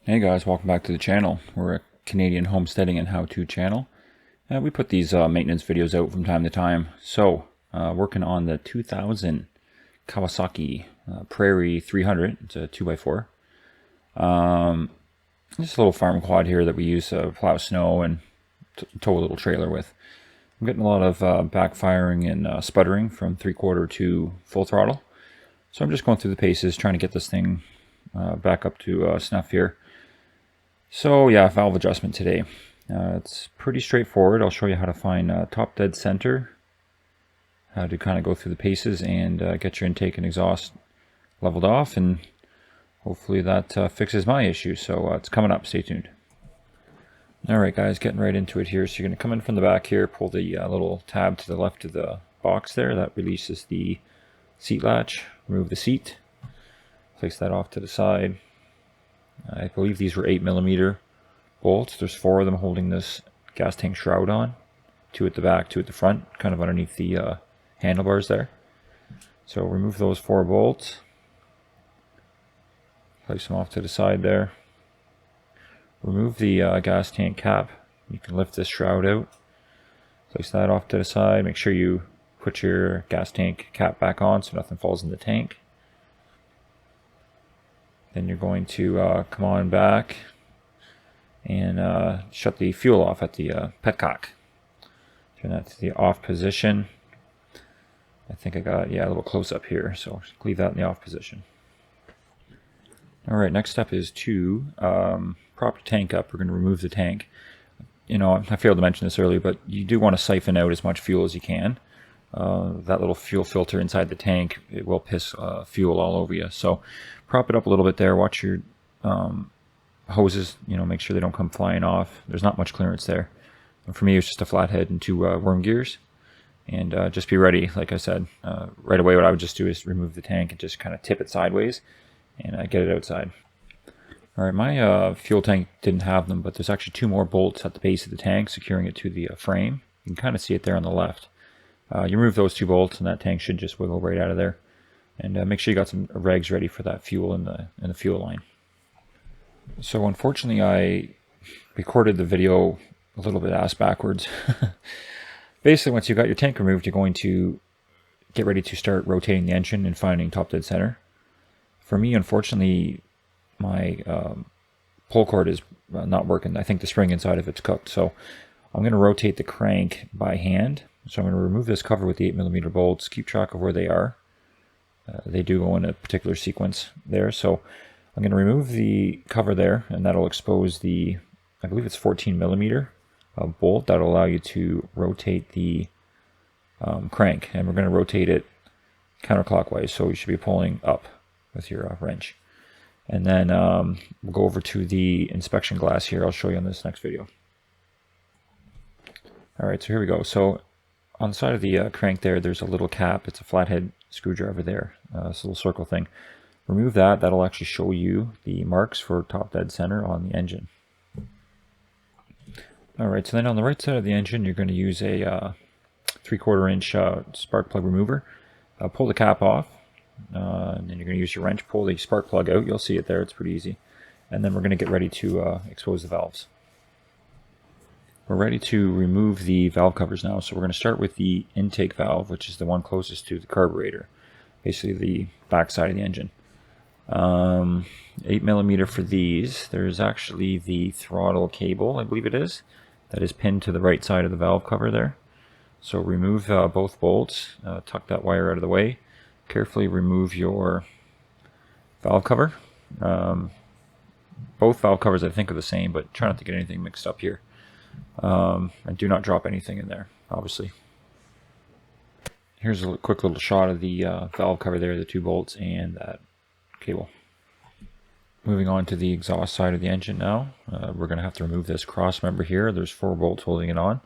Hey guys, welcome back to the channel. We're a Canadian homesteading and how-to channel. We put these maintenance videos out from time to time. So, working on the 2000 Kawasaki Prairie 300. It's a 2x4. Just a little farm quad here that we use to plow snow and tow a little trailer with. I'm getting a lot of backfiring and sputtering from 3/4 to full throttle. So I'm just going through the paces, trying to get this thing back up to snuff here. So yeah, valve adjustment today. It's pretty straightforward. I'll show you how to find top dead center, how to kind of go through the paces and get your intake and exhaust leveled off, and hopefully that fixes my issue. So it's coming up. Stay tuned. Alright guys, getting right into it here. So you're going to come in from the back here, pull the little tab to the left of the box there. That releases the seat latch. Remove the seat. Place that off to the side. I believe these were 8mm bolts. There's 4 of them holding this gas tank shroud on. 2 at the back, 2 at the front, kind of underneath the handlebars there. So remove those 4 bolts. Place them off to the side there. Remove the gas tank cap. You can lift this shroud out. Place that off to the side. Make sure you put your gas tank cap back on so nothing falls in the tank. Then you're going to come on back and shut the fuel off at the petcock. Turn that to the off position. I think I got, a little close up here, so leave that in the off position. Alright, next step is to prop the tank up. We're going to remove the tank. You know, I failed to mention this earlier, but you do want to siphon out as much fuel as you can. That little fuel filter inside the tank, it will piss fuel all over you. So prop it up a little bit there. Watch your hoses, make sure they don't come flying off. There's not much clearance there. And for me, it's just a flathead and 2 worm gears. And just be ready, like I said. Right away, what I would just do is remove the tank and just kind of tip it sideways and get it outside. Alright, my fuel tank didn't have them, but there's actually 2 more bolts at the base of the tank securing it to the frame. You can kind of see it there on the left. You remove those 2 bolts and that tank should just wiggle right out of there. And make sure you got some regs ready for that fuel in the fuel line. So unfortunately I recorded the video a little bit ass backwards. Basically, once you've got your tank removed, you're going to get ready to start rotating the engine and finding top dead center. For me, unfortunately, my pull cord is not working. I think the spring inside of it's cooked. So I'm going to rotate the crank by hand. So I'm going to remove this cover with the 8mm bolts, keep track of where they are. They do go in a particular sequence there. So I'm going to remove the cover there, and that'll expose the, I believe it's 14mm bolt. That'll allow you to rotate the crank. And we're going to rotate it counterclockwise, so you should be pulling up with your wrench. And then we'll go over to the inspection glass here. I'll show you on this next video. Alright, so here we go. So on the side of the crank there's a little cap. It's a flathead screwdriver there. It's a little circle thing. Remove that. That'll actually show you the marks for top dead center on the engine. Alright, so then on the right side of the engine, you're going to use a 3/4 inch spark plug remover. Pull the cap off, and then you're going to use your wrench, pull the spark plug out. You'll see it there. It's pretty easy. And then we're going to get ready to expose the valves. We're ready to remove the valve covers now. So we're going to start with the intake valve, which is the one closest to the carburetor, basically the back side of the engine. 8mm for these. There's actually the throttle cable, I believe it is, that is pinned to the right side of the valve cover there. So remove both bolts, tuck that wire out of the way, carefully remove your valve cover. Both valve covers I think are the same, but try not to get anything mixed up here. And do not drop anything in there, obviously. Here's a quick little shot of the valve cover there, the 2 bolts and that cable. Moving on to the exhaust side of the engine now. We're going to have to remove this cross member here. There's 4 bolts holding it on.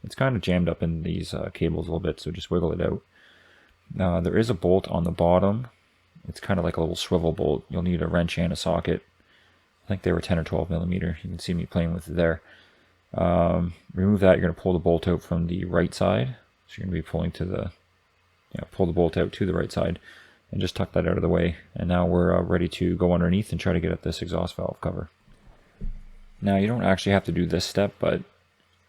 It's kind of jammed up in these cables a little bit, so just wiggle it out. There is a bolt on the bottom. It's kind of like a little swivel bolt. You'll need a wrench and a socket. I think they were 10 or 12mm. You can see me playing with it there. Remove that. You're going to pull the bolt out from the right side. So you're going to be pulling to the, pull the bolt out to the right side. and just tuck that out of the way. And now we're ready to go underneath and try to get at this exhaust valve cover. Now you don't actually have to do this step, but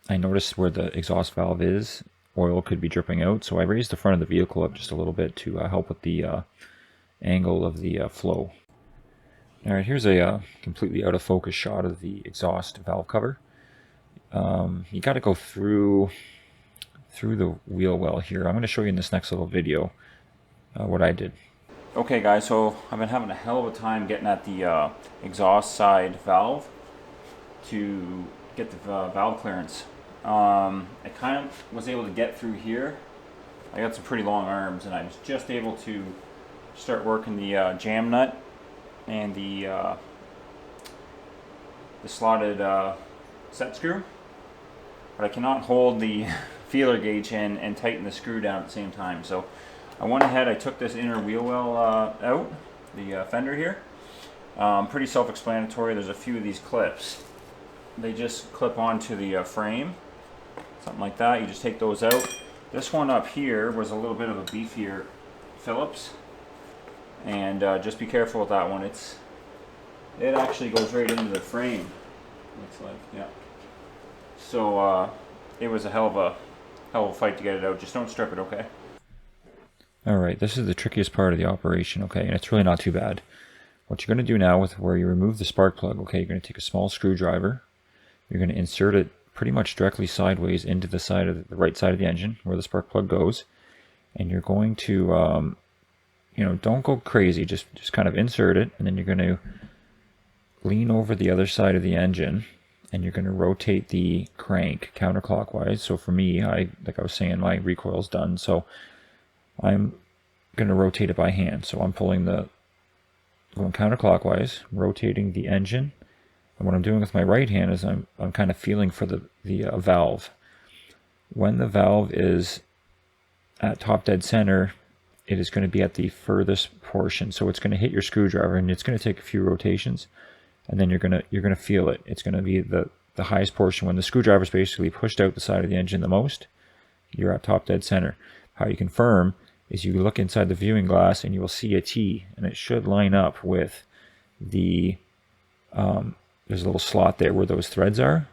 I noticed where the exhaust valve is, oil could be dripping out, so I raised the front of the vehicle up just a little bit to help with the angle of the flow. Alright, here's a completely out of focus shot of the exhaust valve cover. You got to go through the wheel well here. I'm going to show you in this next little video what I did. Okay guys, so I've been having a hell of a time getting at the exhaust side valve to get the valve clearance. I kind of was able to get through here. I got some pretty long arms, and I was just able to start working the jam nut and the slotted set screw, but I cannot hold the feeler gauge in and tighten the screw down at the same time. So I went ahead, I took this inner wheel well out, the fender here. Pretty self-explanatory. There's a few of these clips. They just clip onto the frame, something like that. You just take those out. This one up here was a little bit of a beefier Phillips, and just be careful with that one. It actually goes right into the frame. Looks like, yeah. So it was a hell of a fight to get it out. Just don't strip it, okay? Alright, this is the trickiest part of the operation, okay, and it's really not too bad. What you're going to do now with where you remove the spark plug, okay, you're going to take a small screwdriver, you're going to insert it pretty much directly sideways into the side of the right side of the engine, where the spark plug goes, and you're going to, you know, don't go crazy, just kind of insert it, and then you're going to lean over the other side of the engine, and you're going to rotate the crank counterclockwise. So for me, like I was saying, my recoil's done, so I'm going to rotate it by hand. So I'm going counterclockwise, rotating the engine. And what I'm doing with my right hand is I'm kind of feeling for the valve. When the valve is at top dead center, it is going to be at the furthest portion. So it's going to hit your screwdriver, and it's going to take a few rotations, and then you're going to feel it. It's going to be the highest portion. When the screwdriver is basically pushed out the side of the engine the most, you're at top dead center. How you confirm is you look inside the viewing glass and you will see a T, and it should line up with the, there's a little slot there where those threads are.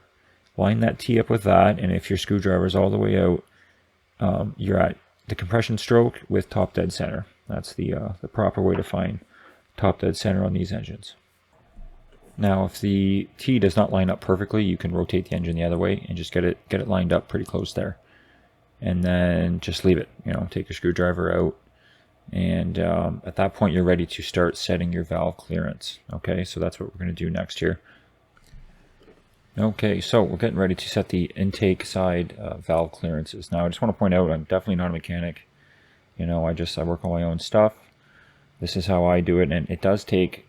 Line that T up with that, and if your screwdriver is all the way out, you're at the compression stroke with top dead center. That's the proper way to find top dead center on these engines. Now, if the T does not line up perfectly, you can rotate the engine the other way and just get it lined up pretty close there. And then just leave it, you know, take your screwdriver out, and at that point you're ready to start setting your valve clearance. Okay, so that's what we're going to do next here. Okay, so we're getting ready to set the intake side valve clearances. Now I just want to point out, I'm definitely not a mechanic. You know, I work on my own stuff. This is how I do it, and it does take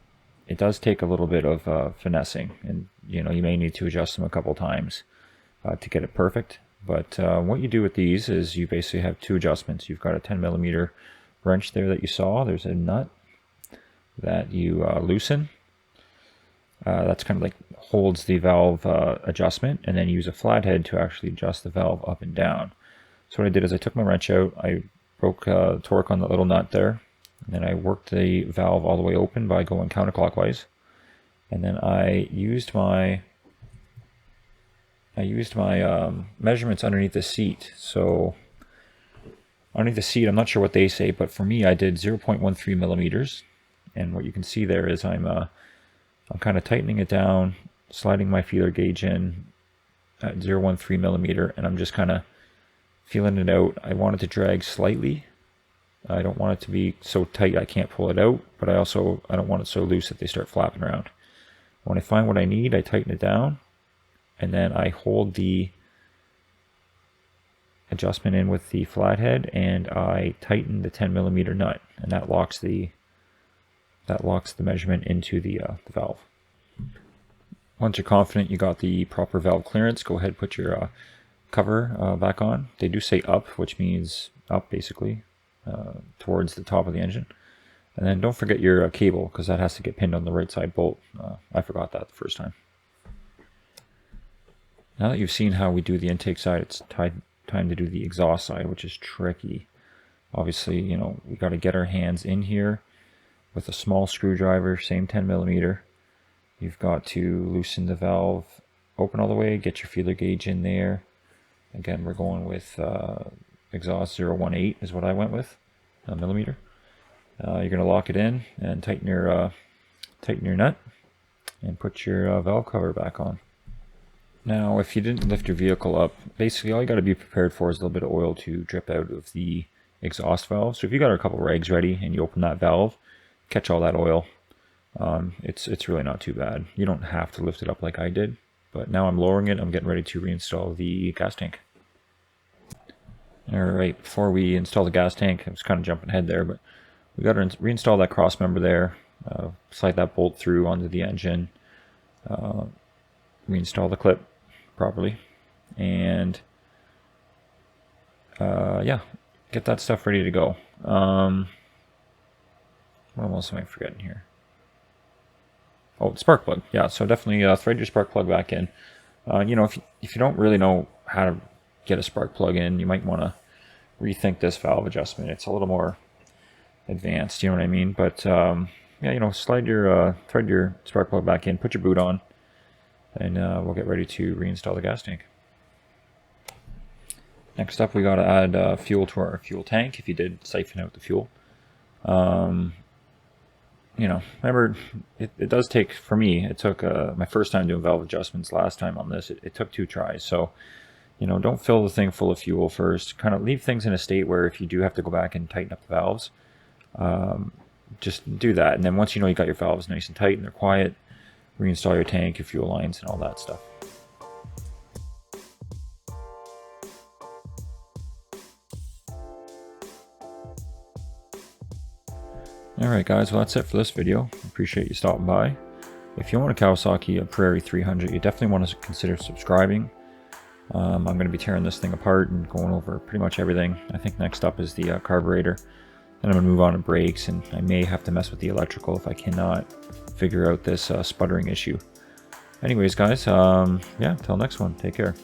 a little bit of finessing, and you know, you may need to adjust them a couple times to get it perfect. But what you do with these is you basically have two adjustments. You've got a 10mm wrench there that you saw. There's a nut that you loosen. That's kind of like holds the valve adjustment, and then you use a flathead to actually adjust the valve up and down. So what I did is I took my wrench out, I broke torque on the little nut there, and then I worked the valve all the way open by going counterclockwise, and then I used my measurements underneath the seat. So underneath the seat, I'm not sure what they say, but for me I did 0.13 millimeters, and what you can see there is I'm kind of tightening it down, sliding my feeler gauge in at 0.13 millimeter, and I'm just kind of feeling it out. I want it to drag slightly. I don't want it to be so tight I can't pull it out, but I don't want it so loose that they start flapping around. When I find what I need, I tighten it down, and then I hold the adjustment in with the flathead, and I tighten the 10mm nut, and that locks the measurement into the valve. Once you're confident you got the proper valve clearance, go ahead and put your cover back on. They do say up, which means up basically towards the top of the engine. And then don't forget your cable, because that has to get pinned on the right side bolt. I forgot that the first time. Now that you've seen how we do the intake side, it's time to do the exhaust side, which is tricky. Obviously, you know, we got to get our hands in here with a small screwdriver, same 10mm, You've got to loosen the valve open all the way, get your feeler gauge in there. Again, we're going with exhaust 018 is what I went with, millimeter. You're going to lock it in and tighten your nut and put your valve cover back on. Now, if you didn't lift your vehicle up, basically all you got to be prepared for is a little bit of oil to drip out of the exhaust valve. So if you got a couple rags ready and you open that valve, catch all that oil. It's really not too bad. You don't have to lift it up like I did, but now I'm lowering it. I'm getting ready to reinstall the gas tank. All right, before we install the gas tank, I was kind of jumping ahead there, but we got to reinstall that cross member there. Slide that bolt through onto the engine. Reinstall the clip properly, and yeah, get that stuff ready to go. What else am I forgetting here? Oh, the spark plug. Yeah, so definitely thread your spark plug back in. You know, if you don't really know how to get a spark plug in, you might want to rethink this valve adjustment. It's a little more advanced, you know what I mean? But yeah, you know, thread your spark plug back in, put your boot on, and we'll get ready to reinstall the gas tank. Next up, we got to add fuel to our fuel tank if you did siphon out the fuel. You know, remember, it does take, for me, it took my first time doing valve adjustments last time on this, it took 2 tries. So, you know, don't fill the thing full of fuel first. Kind of leave things in a state where if you do have to go back and tighten up the valves, just do that. And then once you know you got your valves nice and tight and they're quiet, reinstall your tank, your fuel lines, and all that stuff. Alright guys, well that's it for this video. Appreciate you stopping by. If you want a Kawasaki Prairie 300, you definitely want to consider subscribing. I'm going to be tearing this thing apart and going over pretty much everything. I think next up is the carburetor. Then I'm going to move on to brakes, and I may have to mess with the electrical if I cannot figure out this sputtering issue. Anyways guys, yeah, until next one, take care.